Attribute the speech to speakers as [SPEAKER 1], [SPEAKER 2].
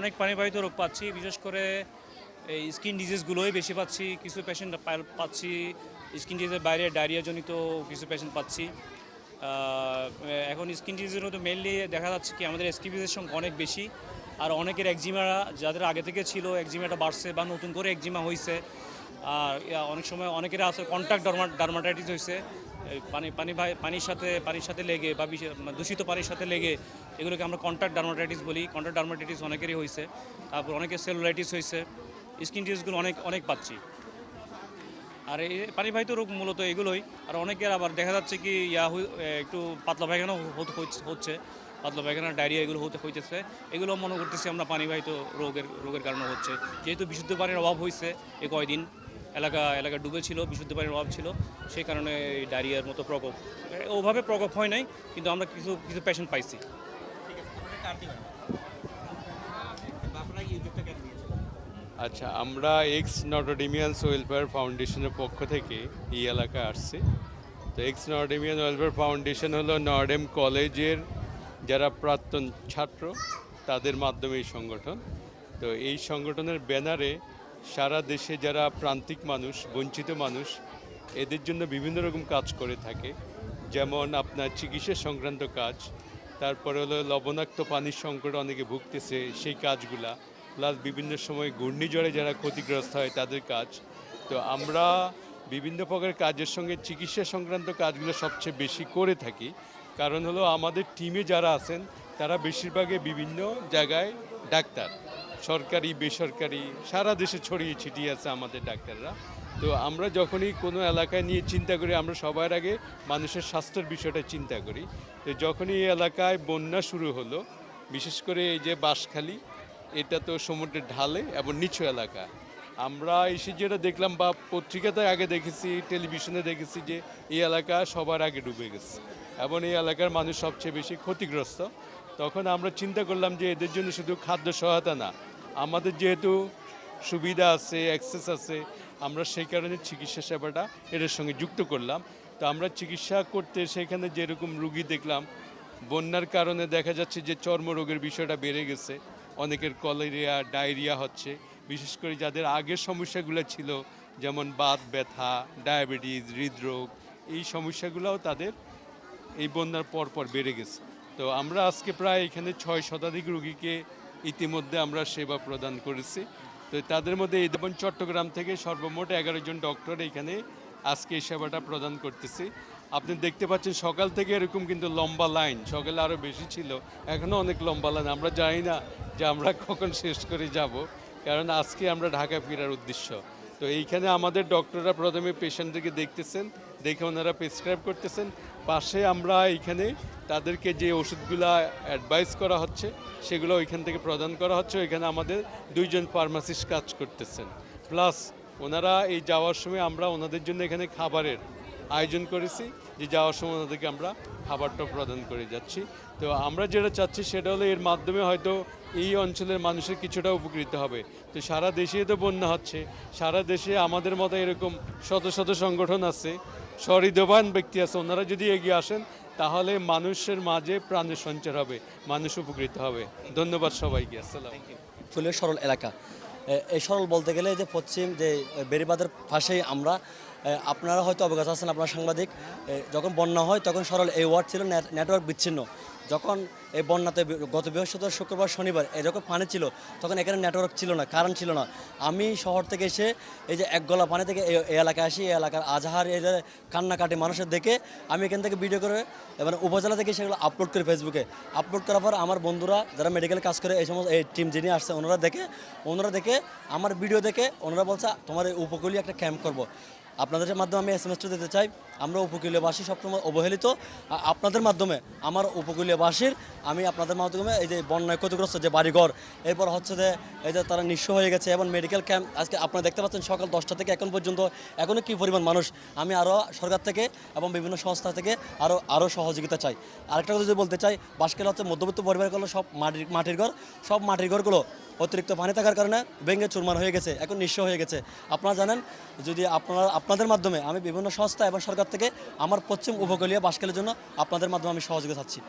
[SPEAKER 1] অনেক পানিবাহিত রোগ পাচ্ছি, বিশেষ করে এই স্কিন ডিজিজগুলোই বেশি পাচ্ছি। কিছু পেশেন্ট পাচ্ছি স্কিন ডিজিজের বাইরে ডায়রিয়াজনিত কিছু পেশেন্ট পাচ্ছি। এখন স্কিন ডিজিজের মধ্যে মেইনলি দেখা যাচ্ছে কি আমাদের এসকিবিজের সংখ্যা অনেক বেশি। আর অনেকের একজিমা, যাদের আগে থেকে ছিল একজিমাটা বাড়ছে বা নতুন করে একজিমা হয়েছে। আর অনেক সময় অনেকের আছে কন্ট্যাক্ট ডার্মাটাইটিস হয়েছে, পানির সাথে লেগে বা দূষিত পানির সাথে লেগে, এগুলোকে আমরা কন্ট্যাক্ট ডার্মাটাইটিস বলি। কন্ট্যাক্ট ডার্মাটাইটিস অনেকেরই হয়েছে। তারপর অনেকের সেলুলাইটিস হয়েছে। স্কিন ডিজিজগুলো অনেক অনেক পাচ্ছি। আর এই পানিবাহিত রোগ মূলত এগুলোই। আর অনেকের আবার দেখা যাচ্ছে কি একটু পাতলা পায়খানা হচ্ছে, পাতলা পায়খানা ডায়রিয়া এগুলো হইতেছে। এগুলো মনে করতেছি আমরা পানিবাহিত রোগের কারণে হচ্ছে, যেহেতু বিশুদ্ধ পানির অভাব হয়েছে। এই কয়দিন এলাকা ডুবে ছিল, বিশুদ্ধ পানির অভাব ছিল, সেই কারণে এই ডায়রিয়ার মতো প্রকোপ ওভাবে প্রকোপ হয় নাই, কিন্তু আমরা কিছু কিছু পেশেন্ট পাইছি।
[SPEAKER 2] আচ্ছা, আমরা এক্স নটোডেমিয়ানস ওয়েলফেয়ার ফাউন্ডেশনের পক্ষ থেকে এই এলাকায় আসছি। তো এক্স নটোডেমিয়ান ওয়েলফেয়ার ফাউন্ডেশন হলো নর্ডেম কলেজের যারা প্রাক্তন ছাত্র, তাদের মাধ্যমে এই সংগঠন। তো এই সংগঠনের ব্যানারে সারা দেশে যারা প্রান্তিক মানুষ, বঞ্চিত মানুষ, এদের জন্য বিভিন্ন রকম কাজ করে থাকে। যেমন আপনার চিকিৎসা সংক্রান্ত কাজ, তারপরে হলো লবণাক্ত পানির সংকটে অনেকে ভুগতেছে সেই কাজগুলা, প্লাস বিভিন্ন সময় ঘূর্ণিঝড়ে যারা ক্ষতিগ্রস্ত হয় তাদের কাজ। তো আমরা বিভিন্ন প্রকার কাজের সঙ্গে চিকিৎসা সংক্রান্ত কাজগুলো সবচেয়ে বেশি করে থাকি। কারণ হলো আমাদের টিমে যারা আছেন তারা বেশিরভাগই বিভিন্ন জায়গায় ডাক্তার, সরকারি বেসরকারি সারা দেশে ছড়িয়ে ছিটিয়ে আছে আমাদের ডাক্তাররা। তো আমরা যখনই কোনো এলাকায় নিয়ে চিন্তা করি, আমরা সবার আগে মানুষের স্বাস্থ্যের বিষয়টা চিন্তা করি। তো যখনই এই এলাকায় বন্যা শুরু হলো, বিশেষ করে এই যে বাঁশখালী, এটা তো সমুদ্রের ঢালে এবং নিচু এলাকা, আমরা এসে যেটা দেখলাম বা পত্রিকাতে আগে দেখেছি, টেলিভিশনে দেখেছি যে এই এলাকা সবার আগে ডুবে গেছে এবং এই এলাকার মানুষ সবচেয়ে বেশি ক্ষতিগ্রস্ত। তখন আমরা চিন্তা করলাম যে এদের জন্য শুধু খাদ্য সহায়তা না, আমাদের যেহেতু সুবিধা আছে, অ্যাক্সেস আছে, আমরা সেই কারণে চিকিৎসা সেবাটা এদের সঙ্গে যুক্ত করলাম। তো আমরা চিকিৎসা করতে সেখানে যেরকম রুগী দেখলাম, বন্যার কারণে দেখা যাচ্ছে যে চর্মরোগের বিষয়টা বেড়ে গেছে, অনেকের কলেরিয়া ডায়রিয়া হচ্ছে, বিশেষ করে যাদের আগের সমস্যাগুলো ছিল যেমন বাত ব্যথা, ডায়াবেটিস, হৃদরোগ, এই সমস্যাগুলোও তাদের এই বন্যার পর বেড়ে গেছে। তো আমরা আজকে প্রায় এখানে 6 শতাধিক রুগীকে ইতিমধ্যে আমরা সেবা প্রদান করেছি। তো তাদের মধ্যে এই যেমন চট্টগ্রাম থেকে সর্বমোট 11 জন ডক্টর এখানে আজকে এই সেবাটা প্রদান করতেছি। আপনি দেখতে পাচ্ছেন সকাল থেকে এরকম কিন্তু লম্বা লাইন, সকালে আরও বেশি ছিল, এখনও অনেক লম্বা লাইন। আমরা জানি না যে আমরা কখন শেষ করে যাব, কারণ আজকে আমরা ঢাকা ফেরার উদ্দেশ্য। তো এইখানে আমাদের ডক্টররা প্রথমে পেশেন্টদেরকে দেখতেছেন, দেখে ওনারা প্রেসক্রাইব করতেছেন। পাশে আমরা এইখানে তাদেরকে যে ওষুধগুলা অ্যাডভাইস করা হচ্ছে সেগুলো ওইখান থেকে প্রদান করা হচ্ছে। ওইখানে আমাদের 2 জন ফার্মাসিস্ট কাজ করতেছেন। প্লাস ওনারা এই যাওয়ার সময় আমরা ওনাদের জন্য এখানে খাবারের আয়োজন করেছি, যে যাওয়ার সময় ওনাদেরকে আমরা খাবারটা প্রদান করে যাচ্ছি। তো আমরা যেটা চাচ্ছি সেটা হলো এর মাধ্যমে হয়তো এই অঞ্চলের মানুষের কিছুটা উপকৃত হবে। তো সারা দেশে তো বন্যা হচ্ছে, সারা দেশে আমাদের মতো এরকম শত শত সংগঠন আছে, সহৃদয়বান ব্যক্তি আছে, ওনারা যদি এগিয়ে আসেন তাহলে মানুষের মাঝে প্রাণের সঞ্চার হবে, মানুষ উপকৃত হবে। ধন্যবাদ সবাইকে। আসসালাম।
[SPEAKER 3] ফুলের সরল এলাকা, এই সরল বলতে গেলে যে পশ্চিম যে বেড়িবাঁধের পাশেই আমরা, আপনারা হয়তো অবগত আছেন, আপনার সাংবাদিক, যখন বন্যা হয় তখন সরল এই ওয়ার্ড ছিল নেটওয়ার্ক বিচ্ছিন্ন। যখন এই বন্যাতে গত বৃহস্পতিবার, শুক্রবার, শনিবার যখন পানি ছিল তখন এখানে নেটওয়ার্ক ছিল না, কারেন্ট ছিল না। আমি শহর থেকে এসে এই যে এক গলা পানি থেকে এই এলাকায় আসি, এই এলাকার আজহার এই যে কান্নাকাটি মানুষের দেখে আমি এখান থেকে ভিডিও করে মানে উপজেলা থেকে সেগুলো আপলোড করি ফেসবুকে। আপলোড করার পর আমার বন্ধুরা যারা মেডিকেল কাজ করে, এই সমস্ত এই টিম যিনি আসছে ওনারা দেখে আমার ভিডিও দেখে ওনারা বলছে তোমার এই উপকূলীয় একটা ক্যাম্প করবো। আপনাদের মাধ্যমে আমি এসএমএসটা দিতে চাই, আমরা উপকূলীয়বাসী সবসময় অবহেলিত। আপনাদের মাধ্যমে আমার উপকূলীয়বাসীর আমি আপনাদের মাধ্যমে এই যে বন্যায় ক্ষতিগ্রস্ত যে বাড়িঘর, এরপর হচ্ছে যে এই যে তারা নিঃস্ব হয়ে গেছে এবং মেডিকেল ক্যাম্প আজকে আপনারা দেখতে পাচ্ছেন সকাল 10টা থেকে এখন পর্যন্ত এখনও কী পরিমাণ মানুষ। আমি আরও সরকার থেকে এবং বিভিন্ন সংস্থা থেকে আরও সহযোগিতা চাই। আরেকটা কথা যদি বলতে চাই, বাঁশখালী হচ্ছে মধ্যবিত্ত পরিবারগুলো সব মাটির ঘর, সব মাটির ঘরগুলো অতিরিক্ত পানি থাকার কারণে ভেঙে চুরমার হয়ে গেছে, এখন নিঃস্ব হয়ে গেছে। আপনারা জানেন, যদি আপনাদের মাধ্যমে আমি বিভিন্ন সংস্থা এবং সরকার থেকে আমার পশ্চিম উপকূলীয় বাঁশখালীর জন্য আপনাদের মাধ্যমে আমি সহযোগিতা চাচ্ছি।